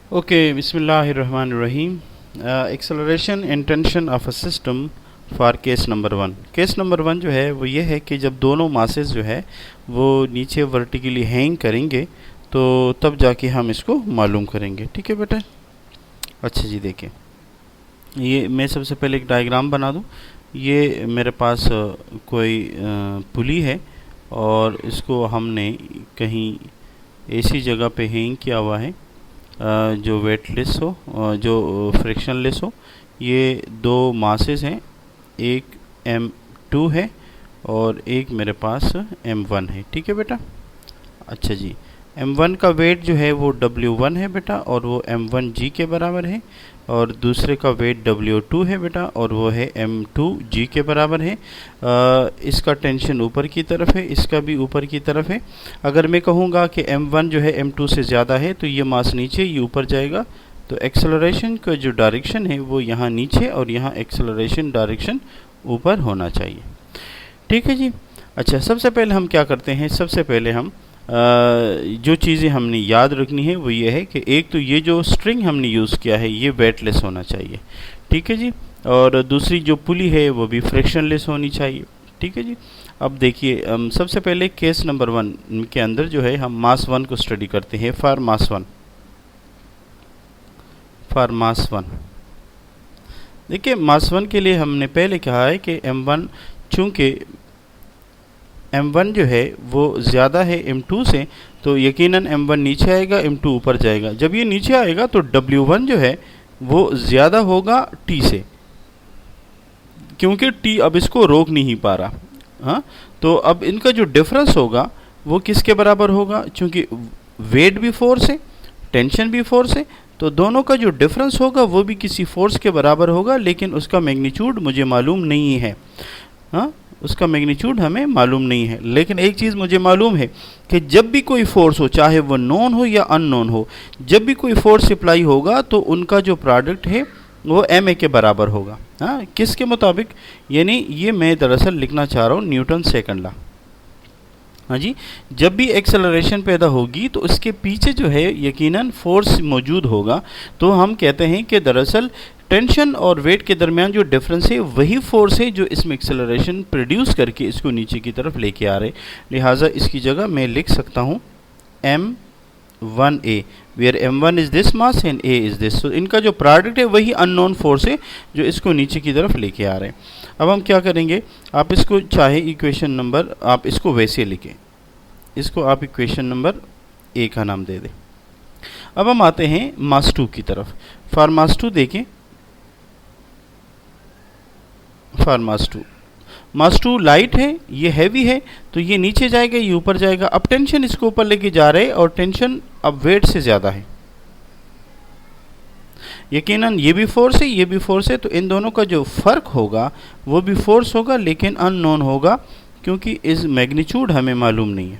Okay, Bismillahirrahmanirrahim. Acceleration and tension of a system for case number one. Case number one जो है वो ये है कि जब दोनों मासेस जो है वो नीचे वर्टिकली हैंग करेंगे तो तब जाके हम इसको मालूम करेंगे। ठीक है बेटा। अच्छा जी, देखिए ये मैं सबसे पहले एक डायग्राम बना दूँ। ये मेरे पास कोई पुली है और इसको हमने कहीं ऐसी जगह पे हैंग किया हुआ है जो वेटलेस हो, जो फ्रिक्शनलेस हो। ये दो मासेस हैं, एक M2 है और एक मेरे पास M1 है। ठीक है बेटा। अच्छा जी, M1 का वेट जो है वो W1 है बेटा और वो M1G के बराबर है, और दूसरे का वेट W2 है बेटा और वो है M2G के बराबर है। इसका टेंशन ऊपर की तरफ है, इसका भी ऊपर की तरफ है। अगर मैं कहूँगा कि M1 जो है M2 से ज़्यादा है तो ये मास नीचे, ये ऊपर जाएगा। तो एक्सेलरेशन का जो डायरेक्शन है वो यहाँ नीचे और यहाँ एक्सेलरेशन डायरेक्शन ऊपर होना चाहिए। ठीक है जी। अच्छा, सबसे पहले हम क्या करते हैं, सबसे पहले हम जो चीज़ें हमने याद रखनी है वो ये है कि एक तो ये जो स्ट्रिंग हमने यूज़ किया है ये वेटलेस होना चाहिए। ठीक है जी। और दूसरी जो पुली है वो भी फ्रिक्शनलेस होनी चाहिए। ठीक है जी। अब देखिए सबसे पहले केस नंबर वन के अंदर जो है हम मास वन को स्टडी करते हैं। फॉर मास वन देखिए, मास वन के लिए हमने पहले कहा है कि M1 चूँकि M1 जो है वो ज़्यादा है M2 से, तो यकीनन M1 नीचे आएगा, M2 ऊपर जाएगा। जब ये नीचे आएगा तो W1 जो है वो ज़्यादा होगा T से, क्योंकि T अब इसको रोक नहीं पा रहा। हाँ, तो अब इनका जो डिफरेंस होगा वो किसके बराबर होगा, क्योंकि वेट भी फोर्स है, टेंशन भी फोर्स है, तो दोनों का जो डिफरेंस होगा वो भी किसी फोर्स के बराबर होगा, लेकिन उसका मैग्नीट्यूड मुझे मालूम नहीं है। हाँ, उसका मैग्नीट्यूड हमें मालूम नहीं है, लेकिन एक चीज़ मुझे मालूम है कि जब भी कोई फोर्स हो, चाहे वो नोन हो या अननोन हो, जब भी कोई फोर्स अप्लाई होगा तो उनका जो प्रोडक्ट है वो ma के बराबर होगा। हाँ, किसके मुताबिक, यानी ये मैं दरअसल लिखना चाह रहा हूँ न्यूटन सेकंड लॉ। हाँ जी, जब भी एक्सेलरेशन पैदा होगी तो उसके पीछे जो है यकीनन फोर्स मौजूद होगा। तो हम कहते हैं कि दरअसल टेंशन और वेट के दरमियान जो डिफरेंस है वही फोर्स है जो इसमें एक्सेलरेशन प्रोड्यूस करके इसको नीचे की तरफ लेके आ रहे। लिहाजा इसकी जगह मैं लिख सकता हूँ M1A, where M1 is this mass and A is this. तो इनका जो प्रोडक्ट है वही अननोन फोर्स है जो इसको नीचे की तरफ लेके आ रहे हैं। अब हम क्या करेंगे, आप इसको चाहे इक्वेशन नंबर, आप इसको वैसे लिखें, इसको आप इक्वेशन नंबर ए का नाम दे दें। अब हम आते हैं मास 2 की तरफ। फॉर मास 2 देखें, फॉर मास 2 लाइट है, ये हैवी है, तो ये नीचे जाएगा, ये ऊपर जाएगा। अब टेंशन इसको ऊपर लेके जा रहे हैं और टेंशन अब वेट से ज़्यादा है। यकीनन ये भी फोर्स है, ये भी फोर्स है, तो इन दोनों का जो फ़र्क होगा वो भी फोर्स होगा, लेकिन अननोन होगा, क्योंकि इस मैग्नीट्यूड हमें मालूम नहीं है।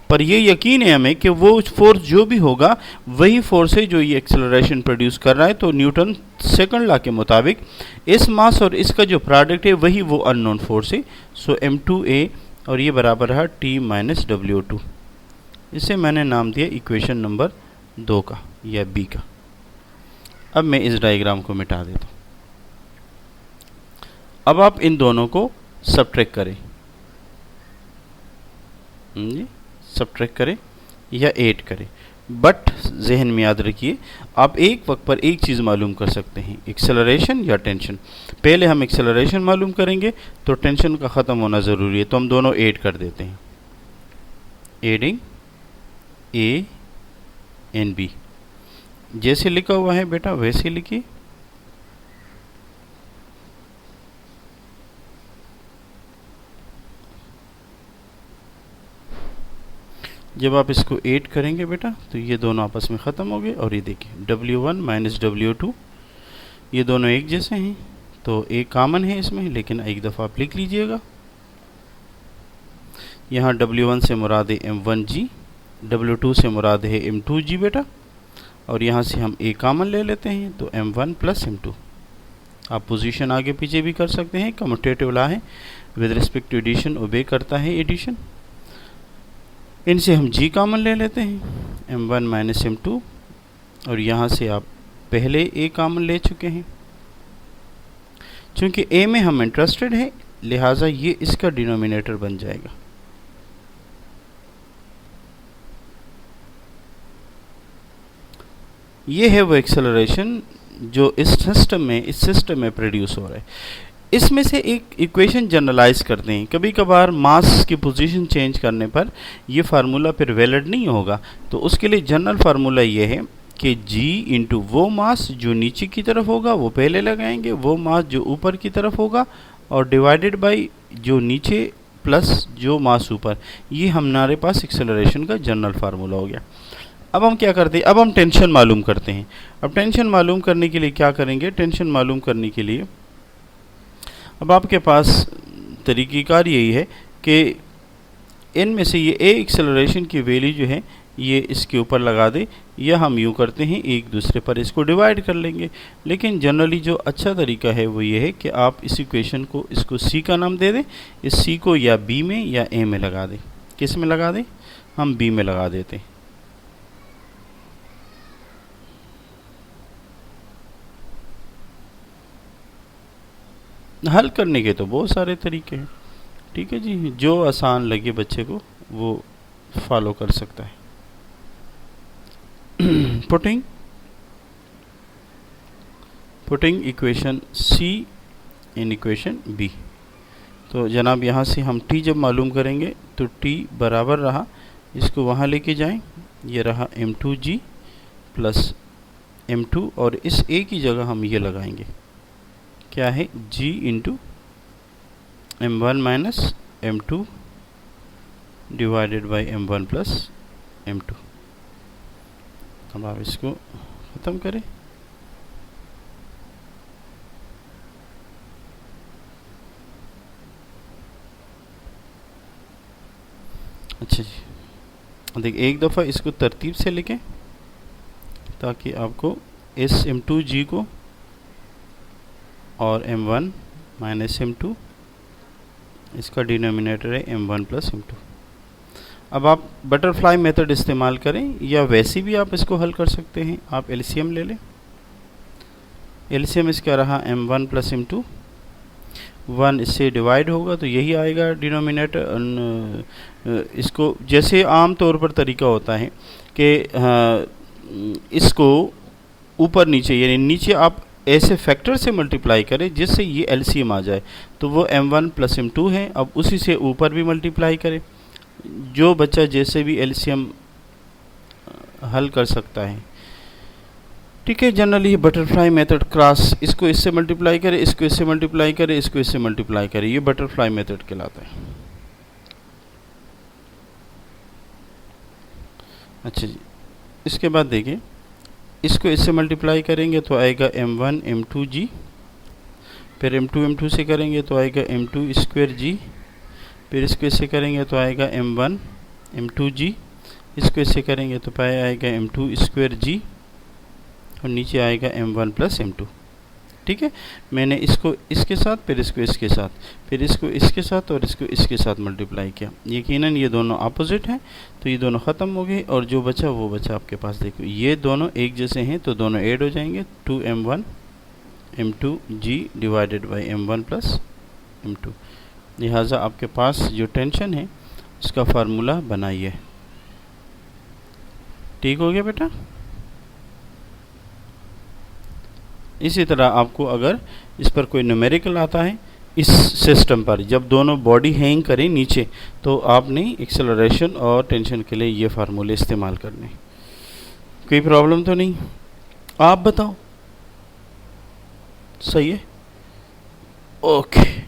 पर ये यकीन है हमें कि वो फोर्स जो भी होगा वही फोर्स है जो ये एक्सेलरेशन प्रोड्यूस कर रहा है। तो न्यूटन सेकंड लॉ के मुताबिक इस मास और इसका जो प्रोडक्ट है वही वो अननोन फोर्स है। सो M2A और ये बराबर है T माइनस W2। इसे मैंने नाम दिया इक्वेशन नंबर 2 का या B का। अब मैं इस डायग्राम को मिटा देता हूँ। अब आप इन दोनों को सब्ट्रैक्ट करें जी, सब्ट्रैक्ट करें या ऐड करें, बट जहन में याद रखिए आप एक वक्त पर एक चीज़ मालूम कर सकते हैं, एक्सेलरेशन या टेंशन। पहले हम एक्सेलरेशन मालूम करेंगे तो टेंशन का ख़त्म होना ज़रूरी है, तो हम दोनों ऐड कर देते हैं। एडिंग A एंड B, जैसे लिखा हुआ है बेटा वैसे लिखिए। जब आप इसको ऐड करेंगे बेटा तो ये दोनों आपस में ख़त्म हो गए, और ये देखिए W1 माइनस W2, ये दोनों एक जैसे हैं, तो एक कॉमन है इसमें, लेकिन एक दफ़ा आप लिख लीजिएगा। यहाँ W1 से मुराद है M1G, W2 से मुराद है M2G बेटा, और यहाँ से हम A कॉमन ले लेते हैं तो M1 प्लस M2। आप पोजीशन आगे पीछे भी कर सकते हैं, कम्यूटेटिव लॉ है, विद रिस्पेक्ट टू एडिशन ओबे करता है एडिशन। इनसे हम G कॉमन ले लेते हैं, M1 माइनस M2 और यहाँ से आप पहले a कॉमन ले चुके हैं। चूंकि a में हम इंटरेस्टेड हैं, लिहाजा ये इसका डिनोमिनेटर बन जाएगा। ये है वो एक्सेलरेशन जो इस सिस्टम में प्रोड्यूस हो रहा है। इसमें से एक इक्वेशन जनरलाइज करते हैं। कभी कभार मास की पोजीशन चेंज करने पर ये फार्मूला फिर वैलिड नहीं होगा, तो उसके लिए जनरल फार्मूला ये है कि g इंटू वो मास जो नीचे की तरफ होगा वो पहले लगाएंगे, वो मास जो ऊपर की तरफ होगा, और डिवाइडेड बाय जो नीचे प्लस जो मास ऊपर। ये हमारे पास एक्सेलरेशन का जनरल फार्मूला हो गया। अब हम क्या करते हैं, अब हम टेंशन मालूम करते हैं। अब टेंशन मालूम करने के लिए क्या करेंगे, टेंशन मालूम करने के लिए अब आपके पास तरीक़ेकार यही है कि इनमें से ये a एक्सेलरेशन की वैल्यू जो है ये इसके ऊपर लगा दे, या हम यूँ करते हैं एक दूसरे पर इसको डिवाइड कर लेंगे। लेकिन जनरली जो अच्छा तरीका है वो ये है कि आप इस इक्वेशन को, इसको c का नाम दे दें, इस c को या b में या a में लगा दें। किस में लगा दें, हम b में लगा देते हैं। हल करने के तो बहुत सारे तरीके हैं, ठीक है जी, जो आसान लगे बच्चे को वो फॉलो कर सकता है। Putting equation C in equation B। तो जनाब यहाँ से हम t जब मालूम करेंगे तो t बराबर रहा, इसको वहाँ लेके जाएं, ये रहा m2g प्लस m2, और इस a की जगह हम ये लगाएंगे, क्या है, g into m1 minus m2 divided by m1 plus m2। अब आप इसको ख़त्म करें। अच्छा जी, देखिए एक दफ़ा इसको तरतीब से लिखें ताकि आपको इस m2g को और m1 माइनस m2, इसका डिनोमिनेटर है m1 प्लस m2। अब आप बटरफ्लाई मेथड इस्तेमाल करें या वैसे भी आप इसको हल कर सकते हैं। आप एलसीएम ले लें, एलसीएम इसका रहा m1 प्लस m2, 1 इससे डिवाइड होगा तो यही आएगा डिनोमिनेटर। इसको जैसे आम तौर पर तरीका होता है कि इसको ऊपर नीचे, यानी नीचे आप ऐसे फैक्टर से मल्टीप्लाई करें जिससे ये एलसीएम आ जाए, तो वो m1 प्लस m2 है। अब उसी से ऊपर भी मल्टीप्लाई करें, जो बच्चा जैसे भी एलसीएम हल कर सकता है, ठीक है। जनरली बटरफ्लाई मेथड क्रॉस, इसको इससे मल्टीप्लाई करे, इसको इससे मल्टीप्लाई करे, इसको इससे मल्टीप्लाई करे, ये बटरफ्लाई मेथड कहलाता है। अच्छा जी, इसके बाद देखिए, इसको इससे मल्टीप्लाई करेंगे तो आएगा m1 m2g, फिर m2 m2 से करेंगे तो आएगा m2 स्क्वायर g, फिर इसको इससे करेंगे तो आएगा m1 m2g, इसको इससे करेंगे तो आएगा m2 स्क्वायर g, और नीचे आएगा m1 प्लस m2। ठीक है, मैंने इसको इसके साथ, फिर इसको इसके साथ, फिर इसको इसके साथ और इसको इसके साथ मल्टीप्लाई किया। यकीनन ये दोनों अपोजिट हैं तो ये दोनों ख़त्म हो गए, और जो बचा वो बचा आपके पास। देखो ये दोनों एक जैसे हैं तो दोनों ऐड हो जाएंगे, 2m1 m2g divided by m1 plus m2। लिहाजा आपके पास जो टेंशन है उसका फार्मूला बनाइए। ठीक हो गया बेटा। इसी तरह आपको अगर इस पर कोई न्यूमेरिकल आता है इस सिस्टम पर, जब दोनों बॉडी हैंग करें नीचे, तो आपने एक्सेलरेशन और टेंशन के लिए ये फार्मूले इस्तेमाल करने। कोई प्रॉब्लम तो नहीं, आप बताओ, सही है, ओके।